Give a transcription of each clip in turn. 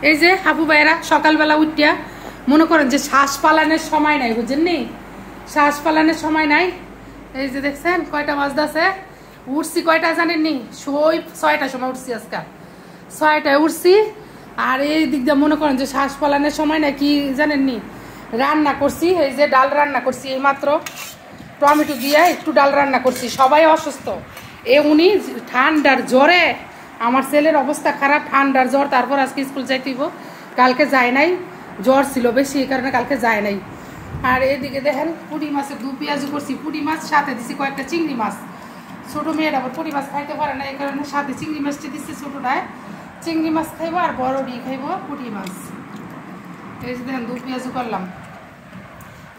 এই যে হাবু ভাইরা সকালবেলা উঠিয়া মনে করেন যে শ্বাস পালানোর সময় নাই, বুঝছেন নি? শ্বাস পালানোর সময় নাই। এই যে দেখছেন কয়টা বাজতেছে, উঠছি কয়টা জানেননি? 6টার সময় উঠছি, আজকে 6টায় উঠছি। আর এই দিক দিয়ে মনে করেন যে শ্বাস পালানোর সময় নাই, কি জানেননি? রান্না করছি, এই যে ডাল রান্না করছি, এই মাত্র টমেটো দিয়ে একটু ডাল রান্না করছি। সবাই অসুস্থ, উনি ঠান্ডার জ্বরে, আমার ছেলের অবস্থা খারাপ, ঠান্ডার জ্বর। তারপর আজকে স্কুল যাইতেইব, কালকে যায় নাই, জ্বর ছিল বেশি, এই কারণে কালকে যায় নাই। আর এদিকে দেখেন পুঁটি মাছের দু পেঁয়াজু করছি, পুঁটি মাছ সাথে দিছি কয়েকটা চিংড়ি মাছ। ছোটো মেয়েরা আবার পুঁটি মাছ খাইতে পারে না, এই কারণে সাথে চিংড়ি মাছটি দিচ্ছি। ছোটোটায় চিংড়ি মাছ খাইবো আর বড়ডি খাইবো পুঁটি মাছ। এই যে দেখেন দু পেঁয়াজু করলাম,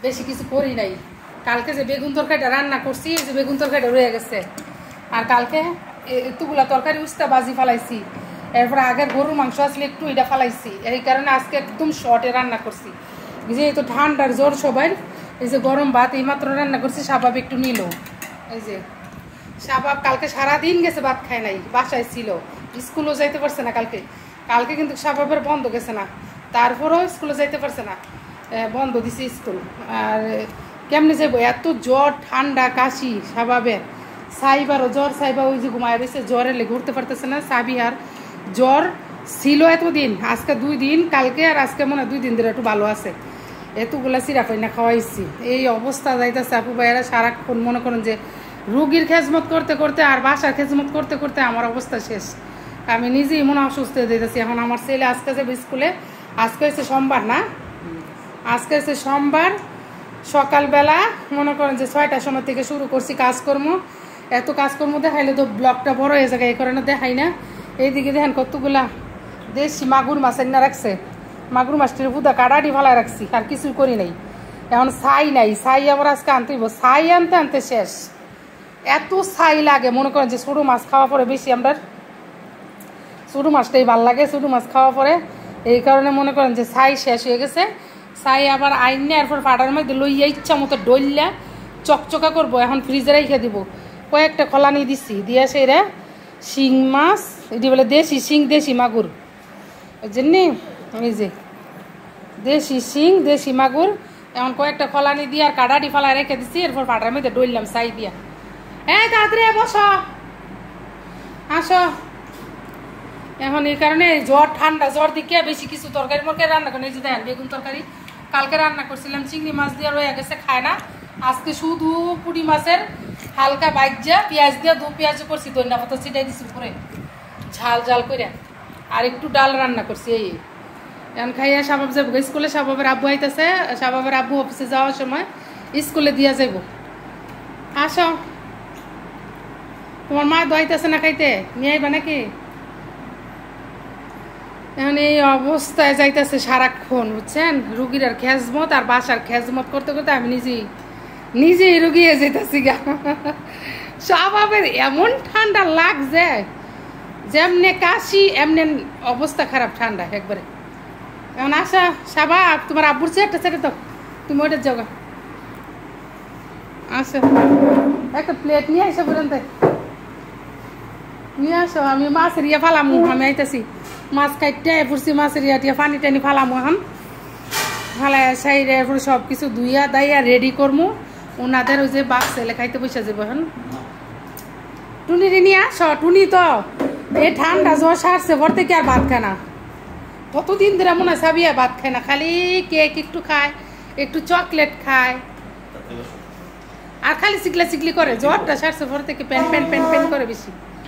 বেশি কিছু করি নাই। কালকে যে বেগুন তরকারিটা রান্না করছি, এই যে বেগুন তরকারিটা রয়ে গেছে। আর কালকে এতগুলা তরকারি উস্তা বাজি ফালাইছি, এরপরে আগের গরুর মাংস আসলে একটু এটা ফালাইছি, এই কারণে আজকে একদম শর্টে রান্না করছি। যেহেতু ঠান্ডার জ্বর সবাই, এই যে গরম ভাত এইমাত্র রান্না করছি, শাবাব একটু নিল। এই যে শাবাব কালকে সারাদিন গেছে, ভাত খায় নাই, বাসায় ছিল, স্কুলও যাইতে পারছে না কালকে। কালকে কিন্তু শাবাবের বন্ধ গেছে না, তারপরেও স্কুলে যাইতে পারছে না, বন্ধ দিছে স্কুল। আর কেমনে যাবো, এত জ্বর ঠান্ডা কাশি শাবাবের। সাইবারও জ্বর, সাইবা ওই যে ঘুমায় রয়েছে, জ্বরে লেগে উঠতে পারতেছে না। সাবিহার জ্বর ছিল এতদিন, আজকে 2 দিন, কালকে আর আজকে মনে হয় 2 দিন ধরে একটু ভালো আছে। এতগুলা সিরাপাইনা খাওয়াইছি, এই অবস্থা যাইতেছে। আপু ভাইয়েরা সারাক্ষণ মনে করেন যে রুগীর খেজমত করতে করতে আর বাসার খেজমত করতে করতে আমার অবস্থা শেষ। আমি নিজেই মনে অসুস্থ হয়ে যেতেছি। এখন আমার ছেলে আজকে যাবে স্কুলে, আজকে হচ্ছে সোমবার না, আজকে হচ্ছে সোমবার। সকালবেলা মনে করেন যে 6টার সময় থেকে শুরু করছি কাজকর্ম। এত কাজকর্ম দেখাইলে তো ব্লগটা বড় হয়ে যায়, এই কারণে দেখাই না। এইদিকে দেখেন কতগুলা দেশি মাগুর মাছ এনে রাখছে, মাগুর মাছটির বুদা কাটাটি ফালায় রাখছি, আর কিছুই করি নাই। এখন ছাই নাই, ছাই আবার আজকে আনতে হইব, ছাই আনতে আনতে শেষ। এত ছাই লাগে, মনে করেন যে ছোটো মাছ খাওয়া পরে বেশি আমরা ছোটো মাছটাই ভাল লাগে, ছোটো মাছ খাওয়া পরে, এই কারণে মনে করেন যে ছাই শেষ হয়ে গেছে। ছাই আবার আইনে এরপর পাটার মধ্যে লইয়া ইচ্ছা মতো ডইলা চকচকা করবো। এখন ফ্রিজে রেখে দিব, কয়েকটা খোলানি দিচ্ছি, দিয়ে সেরা শিং মাছ, এটি বলে দেশি শিং, দেশি মাগুর, ওই জন্যে এই যে দেশি শিং, দেশি মাগুর। এখন কয়েকটা খোলানি দিয়ে আর কাটাটি ফালায় রেখে দিচ্ছি, এরপর পাটার মধ্যে ডইলাম ছাই দিয়া। হ্যাঁ তাড়াতাড়ি বসো, আসো। এখন এই কারণে জ্বর ঠান্ডা জ্বর দিকে বেশি কিছু তরকারি মরকারি রান্না করেন। এই যে দেখেন বেগুন তরকারি কালকে রান্না করছিলাম, চিংড়ি মাছ দিয়ে রয়ে গেছে, খায় না। আজকে শুধু পুঁটি মাছের হালকা বাইজা পেঁয়াজ দিয়ে 2 পেঁয়াজ করছি, ধনিয়া পাতা ছিটাই দিচ্ছি উপরে ঝাল ঝাল করে, আর একটু ডাল রান্না করছি। এই এখন খাইয়া শাবাব যাবো স্কুলে, শাবাবের আব্বু আইতেছে, শাবাবের আব্বু অফিসে যাওয়ার সময় স্কুলে দিয়া যাইব। আসো, তোমার মা দোয়াইতেছে না খাইতে, নিয়ে আইবা নাকি? এখন এই অবস্থায় যাইতেছে সারাক্ষণ, বুঝছেন? রুগীর আর খেজমত আর বাসার খেজমত করতে করতে আমি নিজেই রুগী হয়ে যেতেছি গা। শাবাবের এমন ঠান্ডা লাগছে, যেমনে কাশি এমনি অবস্থা খারাপ, ঠান্ডা একবারে। এখন আসা শাবাব, তোমার আব্বুর চেয়ারটা ছেড়ে তো, তুমি ওইটা যাও। আসো, একটা প্লেট নিয়ে আসো, পর্যন্ত নিয়ে আসো। আমি মাছের ইয়ে ফালামু, আমি আইতেছি মাছ কাটতে পড়ছি, মাছের ইয়া পানি টানি ফালামু। এখন ফালাই সাইডে এরপরে সব কিছু ধুইয়া দাইয়া রেডি করবো। ওনাদের ওই যে বাপ ছেলে খাইতে বসে যাবো। এখন টুনি নিয়ে আসো, টুনি তো এই ঠান্ডা জ্বর সারছে পর থেকে আর ভাত খায় না, কতদিন ধরে মনে হয় সাবিয়া ভাত খায় না, খালি কেক একটু খায়, একটু চকলেট খায়, আর খালি চিকলা চিকলি করে। জ্বরটা সারছে পর থেকে প্যান প্যান প্যান প্যান করে বেশি।